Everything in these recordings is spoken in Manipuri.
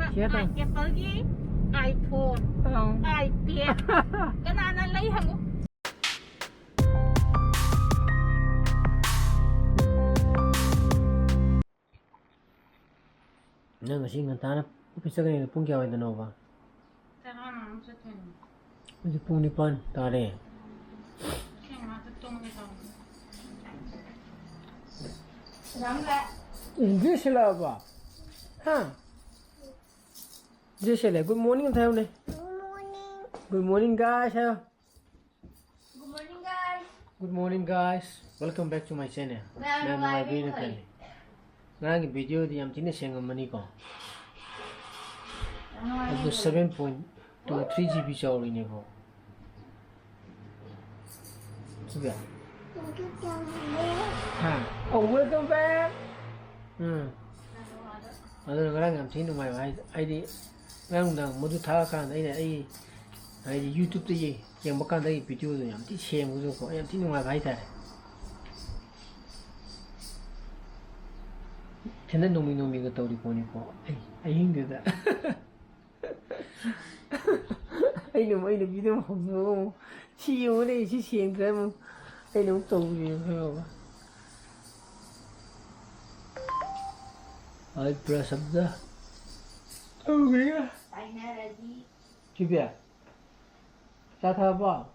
Apple iPhone iPad cái nào nó lấy hàng nang kasi ngantana upisa kanina pung kaya ito na ba? Tara na sa tin. Kasi pung nipan tare. Kaya matutong nito. Ramla. Jishla ba? Ha? Jishla. Good morning tayo ne. Good morning guys. Good morning guys. Good morning guys. Welcome back to my channel. Manunggi. Nang video di am tini senga mani ko. Ito 7.23 GB chauri ne ko. Sudah. Ha. Oh, welcome back. Aduh, sekarang am tini mai mai. Ai nang modu thaga kan ai YouTube tu yang makan dari video tu am tini senga ko. Am tini mai mai tar. Tena nomi ka tawri po ni po. Ay hindi da. Ay na video mo. Siyo na si siyempre mo. Ay nung tawri mo. Ay prasabda. Okay ka. Ay na ready. Chibya. Sata ba?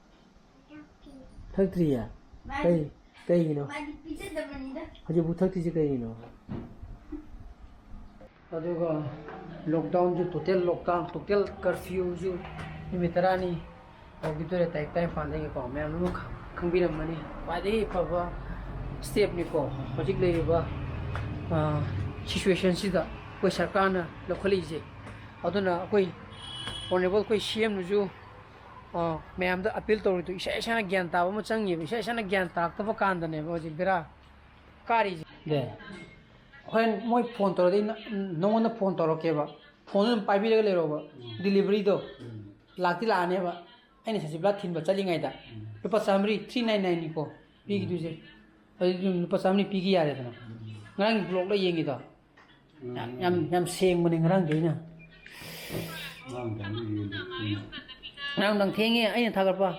Thaktriya. Kay no. Madi pizza da manida. Haji bu thakti je kay no. अदुगा लॉकडाउन जो टोटल कर्फ्यू जो निमितरानी अगी तो रहता है फांदे को मैं हम लोग खंबीर मनी वादे फबा स्टेप नि को हजिक लेबा सिचुएशन सिदा कोई सरकार ना लखली जे अदुना कोई ऑनरेबल कोई सीएम जो मैं हम द अपील तो इसा ऐसा ज्ञान ताब म चंगी इसा ऐसा ज्ञान ताक तब कांदने हजिक बेरा कारी दे when my phone to no one phone to roke phone pai bi le ro ba delivery do lakti la ne ba ai sa sibla thin ba chali ngai da lupa samri 399 ni ko pi gi du je ai lupa samri pi gi ya re da ngang blog la yeng gi da yam seng mo ni ngang de na nang dang theng ye ai tha gar pa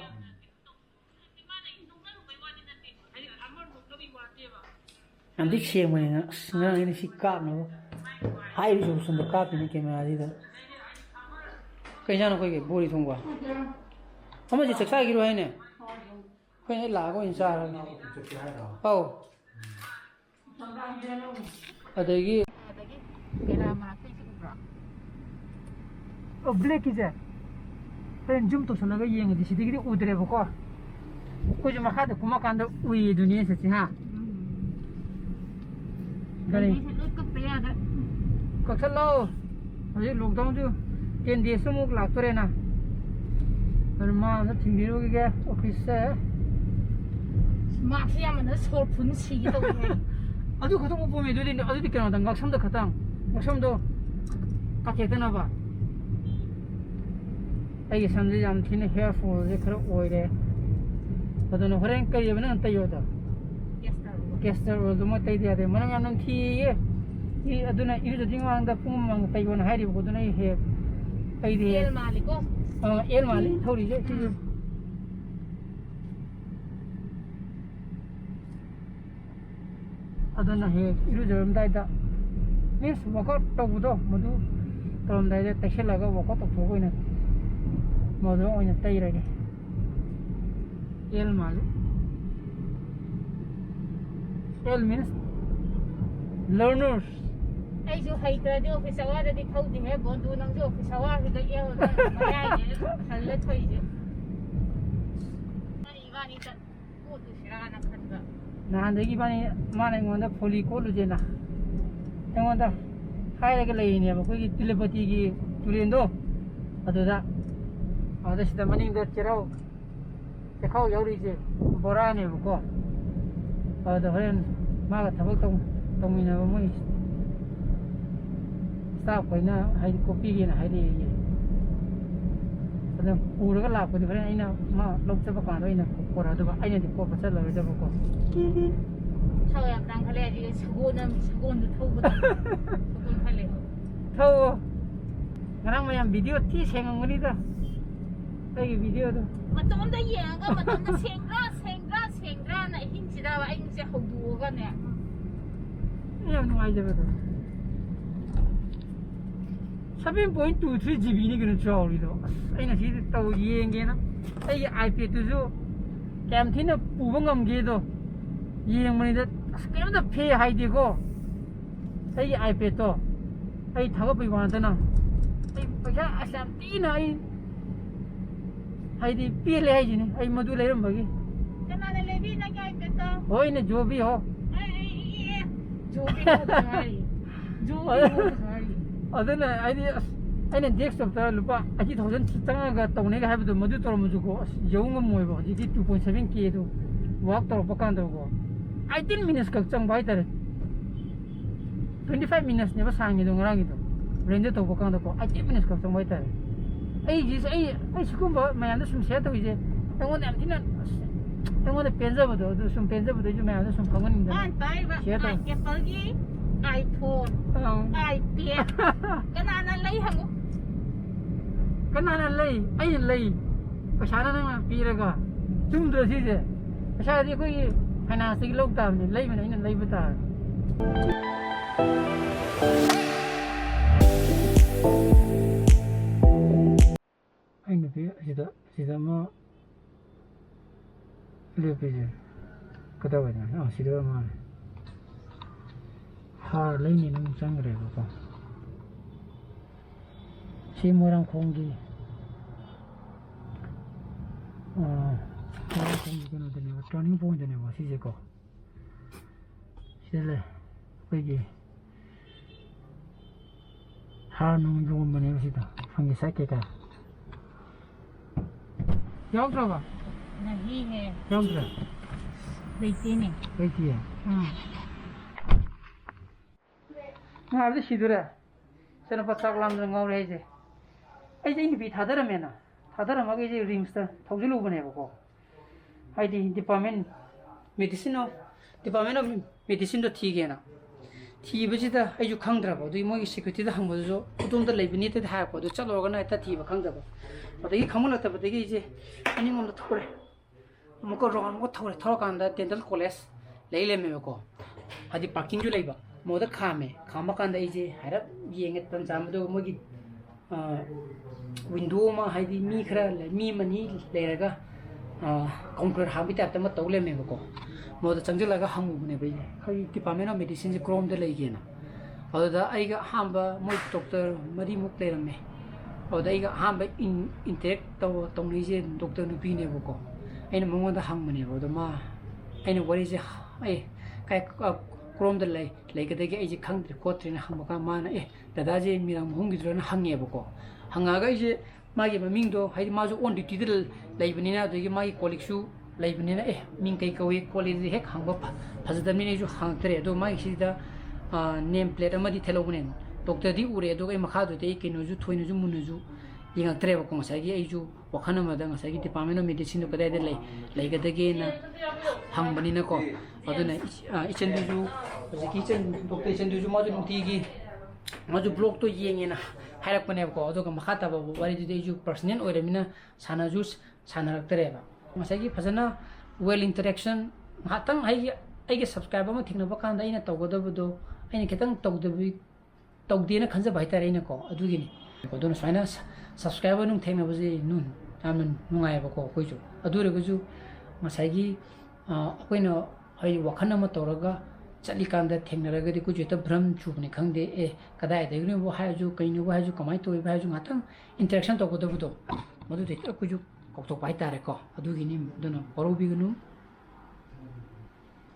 I'm just saying when I'm in a sick car no. I was on the car in the camera either. Kayano ko bori thongwa. How much is a side hine? When I lago inside. Oh. Adagi. Oh, black is it? Then jump to Sanaga Yang, the city Udre Boko. Could you make the Kumakanda we do near ha? Gani kaksa lo aje lockdown ju ten days muk lak tore na ma na thingiro ge office se ma fiya man sol phun si gi to he adu khatong mo me do din adu dikana dang gaksam da khatang gaksam do ka ke na ba ai samje jam thine hair fall je khara oi re adu no horen kai bana tayo da Kester rodo mo tay dia de manang anong thi ye aduna iru jing wang da pum mang tay won hari ko duna he tay de el maliko el mali thori je thi aduna he iru jom dai da means wako to budo modu tom dai de tashe laga wako to ko ina modu oina tay re el mali L means learners. Ai jo hai tra jo office awa da di thau di he bondu nang jo office awa hi da ye ho da mai je halle thoi je ani gani ta ko tu sira na khat ga na de gi bani ma na ngon da pholi ko lu je na ngon da khai ga lai ne ba ko gi telepathy gi tulen do adu da ada sida maning da cherau te khau yauri je bora ne ko ada horen maga tabak tong mina ba mo staff ko na hai copy gi na hai ni ada pura ga la ko di horen ina ma lok sa ba ka do ina ko ra do ba ai ne di ko pa sa la da ba ko thau yak dang khale di sagon du thau ba sagon khale thau Ngarang mayam video ti sengang ngani da. Ai video do. Matomda yenga matomda sengra na hin sida wa ai se hodu ga ne. Yam nungai jabe do. 7.23 GB ni gnu chawli do. Ai na si tau yenge na. Ai iPad tu ju cam thi na puba ngam ge do. Yeng mani da kem da phe hai de go. Ai iPad to. Ai thaga pai wa da na. Ai paisa asam ti na ai di pile hai ji ni. Ai madu lai ram bagi. Kana na lebi na kai peto. Hoi ne jo bhi ho. Ai jo bi ho hai. Jo bi ho hai. Adana aina desktop ta lupa 80,000 changa ga tawne ga habdu madu tor muju ko yong ngam moi ba ji 2.7 k do walk tor pa kan do go 18 minutes ka chang bai tar 25 minutes ne ba sang do ngarang do rende to pa kan do ko 18 minutes ka chang bai tar ai sikum ba mayan da sum se to ije ngon am tinan ngon da penja ba do sum penja ba do ju mayan da sum kangon ni da an pai ba Apple gi iPhone iPad kanana lay hango kanana lay ai lay pasana na piraga chum do si je pasha di koi finance ki lok ta ne lay mena ina lay bata ai ne pe sida ma le pe je kada wa na sida ma har lấy nhìn nung sang rồi cô si murang khonggi murang khonggi cái này turning point này mà si je ko si le cái gì har nung dùng mà này si ta phang cái sai cái yok rồi ba nahi hai yok rồi đây gì Ngabde sidura sana pasak lam dang ngau reje ai jai bi thadara mena thadara ma ge je rims ta thaujilu bane ko ai di department of medicine do thi ge na thi ba ji da ai ju khang dra ba du mo gi security da hang ba jo udum da lei bini te ha ko do chalo ga na ta thi ba khang da ba ba de gi khamun ta ba de gi je ani ngom da thore mo ko ron mo thore thor kan da dental college lei le me ko adi parking ju lei ba moda khama kan da ije harap yenge tan jam do mogi window ma haidi mi khara le mi mani le raga concrete habitat ta ma tawle me ko moda changjala ga hangu ne bai khai department of medicine je chrome de lei gena oda ai ga hamba moi doctor mari muk le ramme oda ai ga hamba interact to ni je doctor nu pi ne ko aina mongo da hang mane oda ma aina wari je ai kai Chrome the lay like the gay kang the cotton hamaka man dadaji Mirang-Mahum gidron hang eboko hangaga is magi mindo hide mazu on the title laibinina the my colleague shoe laibinina min kai kawi college hek hangba hazadamini ju hang tre do my sida name plate amadi telobunen doctor di ure do makha de kinu ju thoinu ju munuju yinga tre ko sagi aiju wakhana madang sagi department of medicine ko dai lay like the gay na hang banina ko aduna ichendu ju kitchen doctor ichendu ju maju tigi maju block to yengena hairak pane ko adoga makhata ba wari de ju personal oiramina sana ju sana raktere ba masagi phajana well interaction hatang ai ge subscriber ma thingna ba kan da ina tawgoda do aina ketang tawdabi tawdena khanja baitare ina ko adugini ko don finance subscriber nung thengna baji nun amen nungai ba ko koiju adure goju masagi akoina ai wakhana ma toraga chali kanda thengnaraga di kuju ta bram chubni khangde kadai de gnu bo haju kainu bo haju kamai to ba haju ngata interaction to godo budo modu de kuju kokto pai tare ko adu gini dono porobi gnu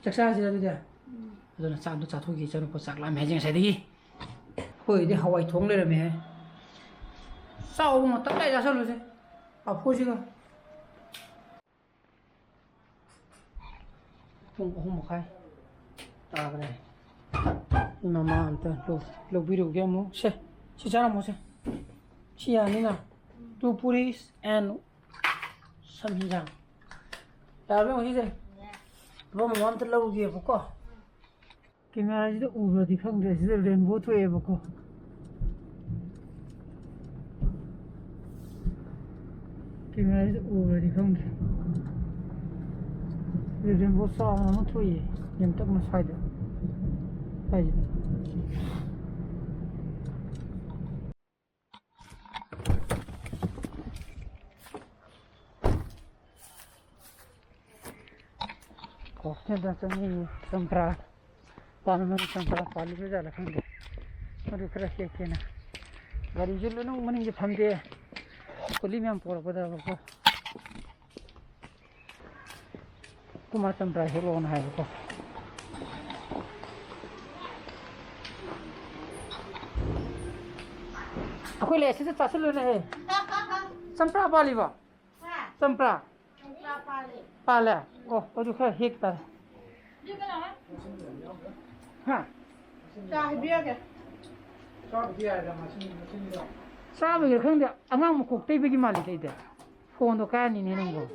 chaksa jira de dono chandu chatho gi chanu ko sakla mejing sai de koi de hawai thong le me sao ma ta lai ja sa lu se a phoji ga không khai à cái này mama anta lo biru ge mo se si jara mo se si ani na two puris and some hinjang ta be mo si se bo mo anta lo ge bo ko camera ji u ro di khang de si rainbow to e bo ko Kimler uğradı kanka. Dedim bu sağına mı tuğu? Yem takma saydı. Haydi. Kofte da tangi sampra. Paano sampra pali ko jala kanka. Mari kara kena. Gari jullo nung maning phamde. Kuli myam pora pada ko. Kuma sampra helo na hai ko. Aku le sisa tasal le hai. Sampra pali ba? Sampra. Sampra pali. Pala. Oh, odu kha hektar. Di ba na? Ha. Sa biya ke. Sabe que quando a mãe com teve que mal ideia. Quando carne nem não.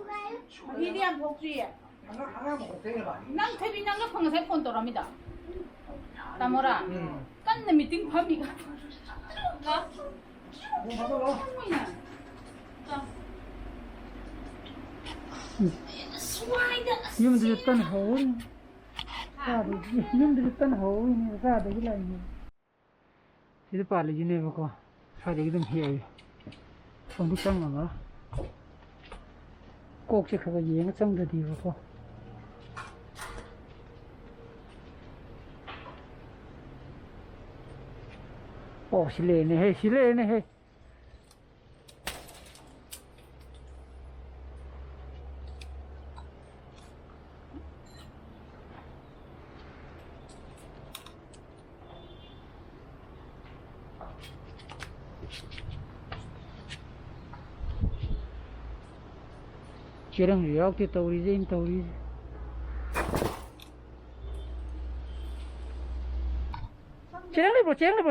Medium pokri. Nang thebi nang la phang sai phone toramida. Tamora. Kan na meeting phami ka. Ha? Yum de tan ho. Sabe, yum de tan ho ni sabe que lá ni. Itu pali jine ko. Sabe एकदम हिया. Sondu sang ma. Kok che khaga yeng chang da di ko. Oh, sile ne he. Chirang riak ti tauri zin tauri.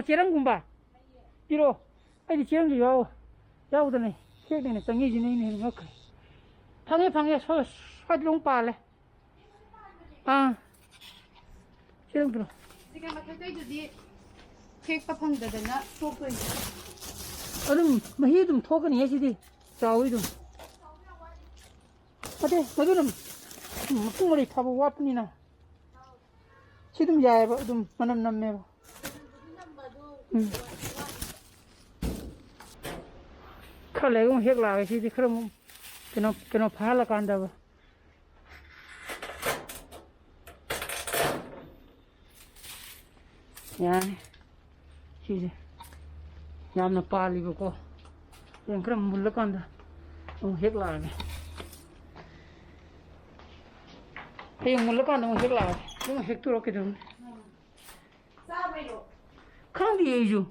Chirang gumba. Piro. Ai di chirang riak. Yau da ne. Ke ne tangi jin ne ngak. Phange so sat long pa le. Ah. Chirang bro. Diga mathai ju di cake pa phang da na tok to. Adum mahi dum thokani he sidi. Chawi dum. Ate, madunam. Mari thabu wapni na. Chidum jae ba dum manam namme ba. Khale gum hek la si di khram keno phala kanda ba. Yani. Chide. Yamna pali ko. Yang khram mulla kanda. Hek la ne. Hey, mulla kanda mo hek la. Mo hek tu roke dum. Sa mai lo. Khang di ju.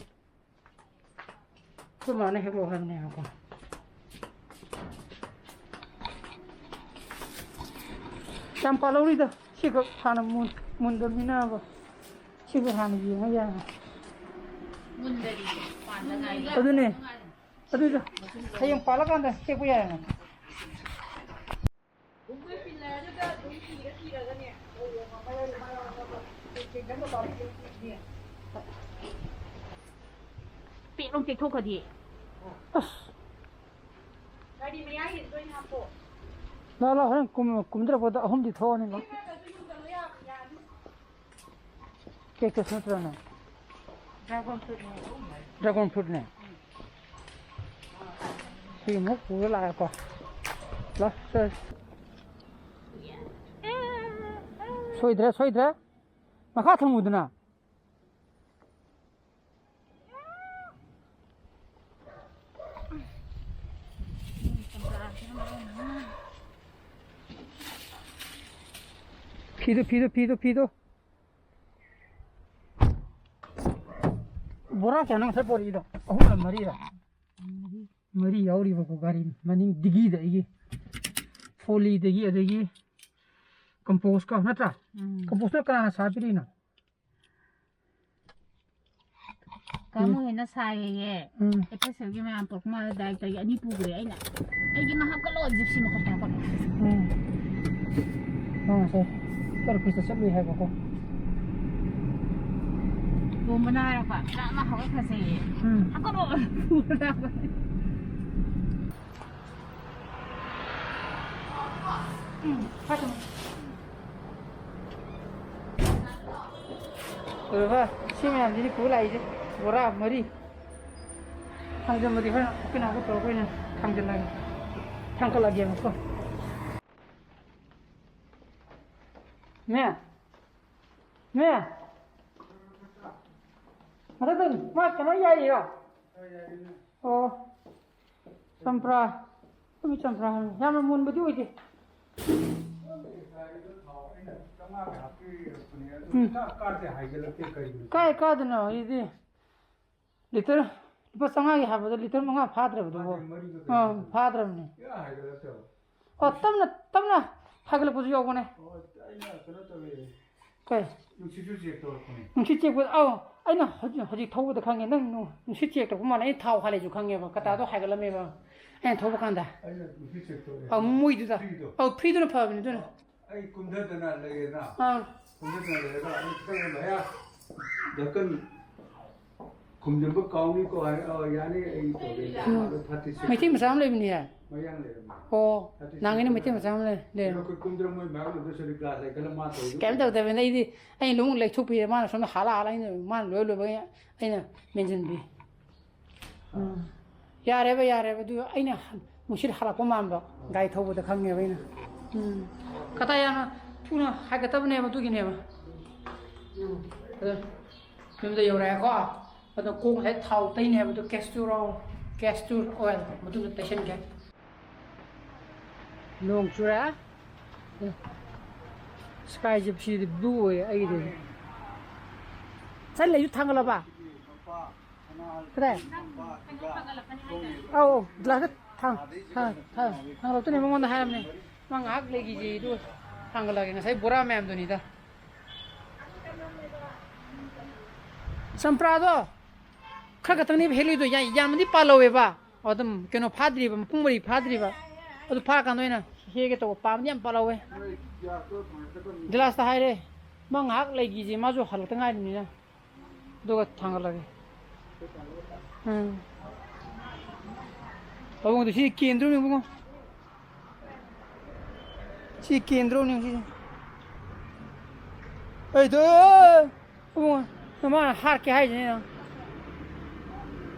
Ko mane hek lo han ne ko. Cham palori da. Chiko khana mun dol mina ba. Chiko khana ji ma ya. Mundari pan da ngai. Adune. Adu da. Hayang pala kanda hek bu ya. Pi long tik thok khadi. Gari me ai hin doi na po. La han kumdra boda ahum di tho ni la. Ke ke sutra na. Dragon fruit ne. Si mo pu la ko. La sa. Soidra. Maka thamudna. Pido. Bora kya nang sa pori do. Ahum mari da. Mari yauri ba ko gari maning digi da igi. Foli digi adagi. Compost ka natra. Compost ka sa piri na. Kamu hina sai ye. Ete se gi ma pok ma dai ta ani pu gre ai na. Ai gi ma ha ka lo gypsy ma ko ta ko. So. Pero pista sa buhay ko. Bumana ra pa. Na ma ha ka se. Ako ro. 하자. 봐. 시면 이제 굴라 이제 뭐라 머리. 당근 머리 하나 끝나고 또 그냥 당근하게 당근하게 해놓고. 네. 네. 하여튼 막 전화 이야기요. 쌈프라. 좀 쌈프라. 야만 문 어디 오지? काय कादन इदि लिटर पसंगागी हाबद लिटर मंगा फाद्रबदो फाद्रबने तमना हागल पुजु योगने काय नुसी चेक बद आइना हजि थौबद खांगे नंग नुसी चेक त कुमाना इ थाव खाले जु खांगे बा कता तो हागल मेबा ए थौब खांदा मुइदुदा फ्रीदुना फाबने दुना ai kumdadana lagena kumdadana lega ai kang laya dakan kumdamba kauni ko yani ai to le ไม่ที่มาซ้ำเลยมันเนี่ย mayang le โอ้นางนี่ไม่ที่มาซ้ำเลยเลย ko kumdram mai mag lo sari class ai kala ma to แกมแต่เป็นไอ้ที่ไอ้ลุงเล็กทุกปีมาสมหาละอะไรเนี่ยมันรวยๆไปไอ้เนี่ยเมนชันบียาเรบดูไอ้เนี่ยมุชิดหาละประมาณแบบไก่ทบแต่ครั้งเงี้ยไปนะkatanya tuna haga tabne ma tugi ne ma nhưng giờ này có và nó cũng hết thầu tây này mà tôi castor oil mà tôi được station cái nông chura sky gypsy blue ấy đi sao lại thằng cái là ba cái là thằng đầu tiên mình muốn hai này mang ác lấy cái gì thôi thằng cái là cái này bora mềm thôi nhỉ ta Samprado, kakak ni heli tu yang ni palau eva, adam keno padri ba, pumuri padri ba, adu pakan tu ina, hege tu pam ni palau e. Jelas tak hari, mangak lagi je, maju hal tengah ni na, dua tanggal lagi. Abang tu si kendro ni bungo, si kendro ni si. Tu, bungo. Nama har ke hai je na.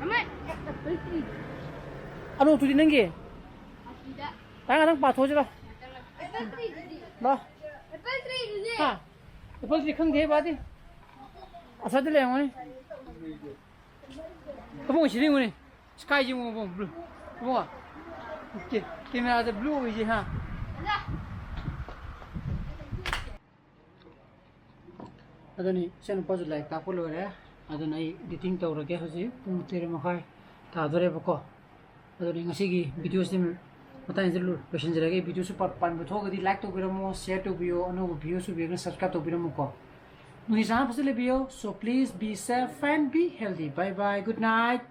Amai. Anu tu di nangge. Tidak. Tang pa tho je la. Ba. Apple tree ni. Ha. Apple tree khang the ba di. Asa de le ngoni. Kamu si ring ngoni. Sky ji mo blue. Kamu. Okay. Camera de blue je ha. Adoni sen paju like ta follow re adonai editing tawrage hoji pung 13 makhai ta dore bako adoni ngasi gi video sim matai jelu question jere video su part pan botho gadi like to biramo share to bio anu video su bio subscribe to biramo ko nui sana pasile bio so please be safe and be healthy bye bye good night